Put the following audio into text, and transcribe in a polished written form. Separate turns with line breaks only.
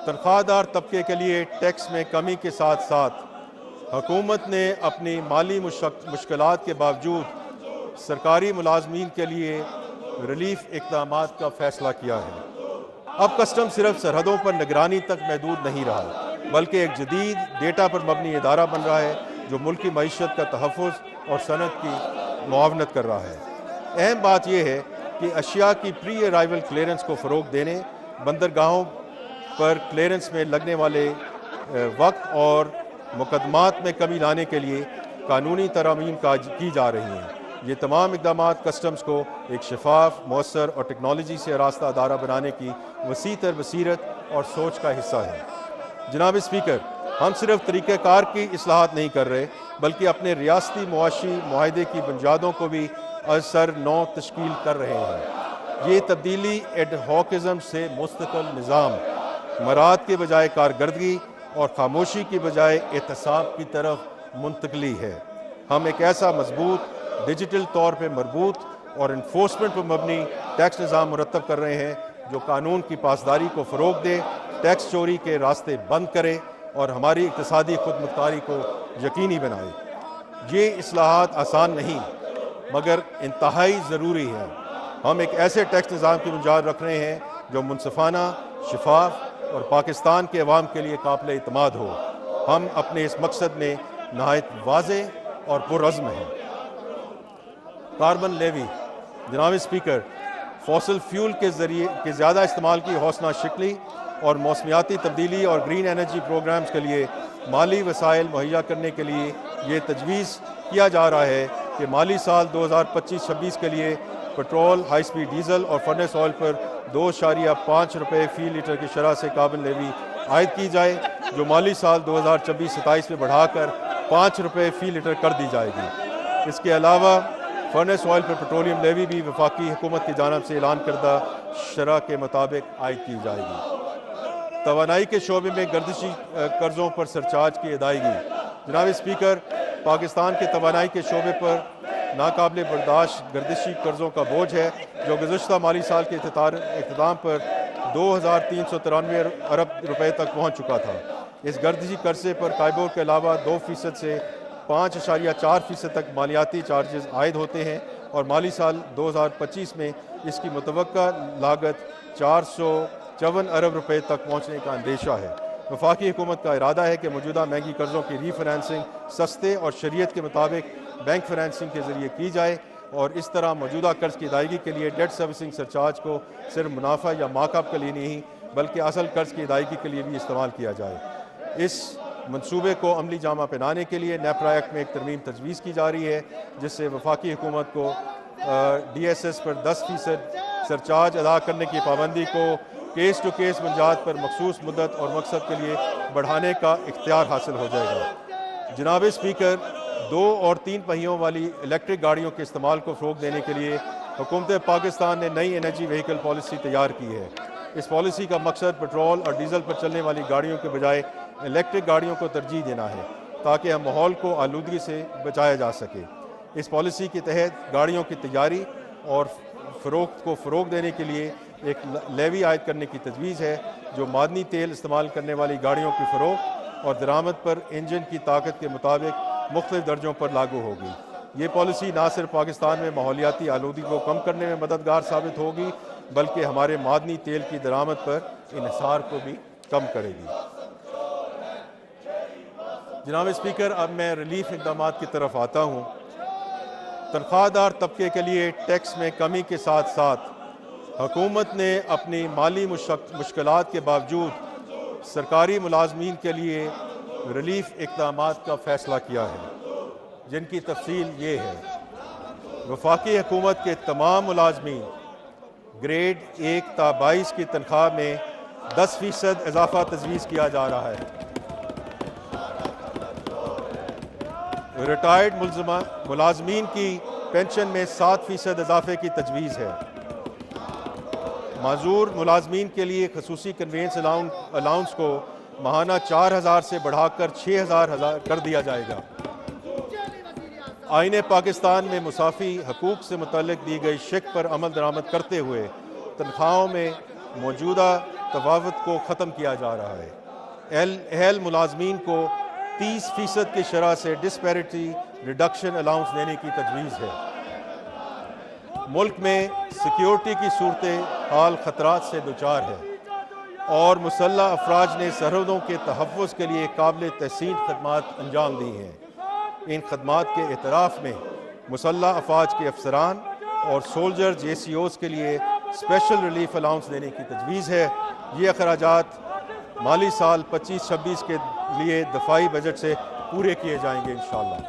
तनख्वाहदार तबके के लिए टैक्स में कमी के साथ साथ हुकूमत ने अपनी माली मुश्किलात के बावजूद सरकारी मुलाजमीन के लिए रिलीफ इक़दामात का फ़ैसला किया है। अब कस्टम सिर्फ सरहदों पर निगरानी तक महदूद नहीं रहा, बल्कि एक जदीद डेटा पर मबनी इदारा बन रहा है जो मुल्क की मईशत का तहफ़्फ़ुज़ और सनत की मुआवनत कर रहा है। अहम बात यह है कि अशिया की प्री अराइवल क्लियरेंस को फ़रोग़ देने, बंदरगाहों पर क्लियरेंस में लगने वाले वक्त और मुकदमात में कमी लाने के लिए कानूनी तरामीम की जा रही हैं। ये तमाम इक़दामात कस्टम्स को एक शफाफ, मौसर और टेक्नोलॉजी से आरास्ता अदारा बनाने की वसी तर बसीरत और सोच का हिस्सा है। जनाब स्पीकर, हम सिर्फ तरीक़ेकार की इस्लाहात नहीं कर रहे, बल्कि अपने रियासती मुआशी मुआहदे की बुनियादों को भी असर नौ तश्कील कर रहे हैं। ये तब्दीली एडहॉकिज़म से मुस्तकिल निज़ाम, मराद के बजाय कारकर्दगी और खामोशी की बजाय एहतसाब की तरफ मुंतकली है। हम एक ऐसा मजबूत, डिजिटल तौर पर मरबूत और इन्फोर्समेंट पर मबनी टैक्स निज़ाम मुरतब कर रहे हैं जो कानून की पासदारी को फ़रोग़ दे, टैक्स चोरी के रास्ते बंद करे और हमारी इक़्तिसादी खुदमुख्तारी को यकीनी बनाए। ये इस्लाहात आसान नहीं मगर इंतहाई ज़रूरी है। हम एक ऐसे टैक्स निज़ाम की बुनियाद रख रहे हैं जो मुनसिफ़ाना, शफाफ और पाकिस्तान के अवाम के लिए काबिल इत्माद हो। हम अपने इस मकसद में नहायत वाज़े और पुरअज़्म हैं। Carbon levy. जनाब स्पीकर, फॉसिल फ्यूल के ज़रिए के ज़्यादा इस्तेमाल की हौसला शिकली और मौसमियाती तब्दीली और ग्रीन एनर्जी प्रोग्राम्स के लिए माली वसाइल मुहैया करने के लिए ये तजवीज़ किया जा रहा है कि माली साल 2025-26 के लिए पेट्रोल, हाई स्पीड डीजल और फर्नेस ऑयल पर 2.5 रुपये फ़ी लीटर की शरह से कार्बन लेवी आयद की जाए, जो माली साल 2026-27 में बढ़ाकर 5 रुपये फ़ी लीटर कर दी जाएगी। इसके अलावा फर्नेस ऑयल पर पेट्रोलियम लेवी भी वफाकी हुकूमत की जानिब से ऐलान करदा शरह के मुताबिक आयद की जाएगी। तवानाई के शोबे में गर्दिशी कर्ज़ों पर सरचार्ज की अदायगी। जनाब स्पीकर, पाकिस्तान के तवानाई के शोबे पर नाकाबिल बर्दाश्त गर्दिशी कर्ज़ों का बोझ है जो गुज़श्ता माली साल के इख्तिताम पर 2,393 अरब रुपये तक पहुँच चुका था। इस गर्दिशी कर्जे पर कायबोर के अलावा 2% से 5.4% तक मालियाती चार्जेस आयद होते हैं और माली साल 2025 में इसकी मुतवक्का लागत 454 अरब रुपये तक पहुँचने का अंदेशा है। वफाकी हुकूमत का इरादा है कि मौजूदा महंगी कर्ज़ों की रीफाइनेंसिंग सस्ते और शरीयत के मुताबिक बैंक फाइनेंसिंग के ज़रिए की जाए और इस तरह मौजूदा कर्ज़ की अदायगी के लिए डेट सर्विसिंग सरचार्ज को सिर्फ मुनाफा या मार्कअप के लिए नहीं बल्कि असल कर्ज़ की अदायगी के लिए भी इस्तेमाल किया जाए। इस मंसूबे को अमली जामा पहनाने के लिए नेपरा एक्ट में एक तरमीम तजवीज़ की जा रही है जिससे वफाकी हुकूमत को DSS पर 10% सरचार्ज अदा करने की पाबंदी को केस टू केस बुनियाद पर मखसूस मुद्दत और मकसद के लिए बढ़ाने का इख्तियार हासिल हो जाएगा। जनाब स्पीकर, 2 और 3 पहियों वाली इलेक्ट्रिक गाड़ियों के इस्तेमाल को फ़रोग़ देने के लिए हुकूमत पाकिस्तान ने नई एनर्जी व्हीकल पॉलिसी तैयार की है। इस पॉलिसी का मकसद पेट्रोल और डीजल पर चलने वाली गाड़ियों के बजाय इलेक्ट्रिक गाड़ियों को तरजीह देना है ताकि हम माहौल को आलूदगी से बचाया जा सके। इस पॉलिसी के तहत गाड़ियों की तैयारी और फ़रोख्त को फ़रोग़ देने के लिए एक लेवी आयद करने की तजवीज़ है जो मादनी तेल इस्तेमाल करने वाली गाड़ियों की फ़रोख्त और दरामद पर इंजन की ताकत के मुताबिक मुख्तलिफ दर्जों पर लागू होगी। ये पॉलिसी न सिर्फ पाकिस्तान में माहौलियाती आलूदगी को कम करने में मददगार साबित होगी बल्कि हमारे मादनी तेल की दरामद पर इन्हिसार को भी कम करेगी। जनाब स्पीकर, अब मैं रिलीफ इक़दाम की तरफ आता हूँ। तनख्वाहदार तबके के लिए टैक्स में कमी के साथ साथ हुकूमत ने अपनी माली मुश्किलात के बावजूद सरकारी मुलाजमीन के लिए रिलीफ इक़दामात का फ़ैसला किया है जिनकी तफसील ये है। वफाकी हुकूमत के तमाम मुलाजमीन ग्रेड 1 ता 22 की तनख्वाह में 10% इजाफा तजवीज़ किया जा रहा है। रिटायर्ड मुलाजमीन की पेंशन में 7% इजाफे की तजवीज़ है। माजूर मुलाजमीन के लिए खसूसी कन्वेंस अलाउंस को माहाना 4,000 से बढ़ाकर 6,000 कर दिया जाएगा। आईन पाकिस्तान में मुसाफी हकूक़ से मुतल्लिक़ दी गई शिक पर अमल दरामद करते हुए तनख्वाहों में मौजूदा तफावत को ख़त्म किया जा रहा है। अहल मुलाजमीन को 30% की शरह से डिस्पैरिटी रिडक्शन अलाउंस देने की तजवीज़ है। मुल्क में सिक्योरिटी की सूरत हाल ख़तरात से दुचार है और मुसल्लह अफराज ने सरहदों के तहफ़्फ़ुज़ के लिए काबिल तहसीन खदमात अंजाम दी हैं। इन खदमात के एतराफ़ में मुसल्लह अफवाज के अफसरान और सोल्जर JCOs के लिए स्पेशल रिलीफ अलाउंस देने की तजवीज़ है। ये अखराजात माली साल 25-26 के लिए दफाई बजट से पूरे किए जाएंगे इंशाअल्लाह।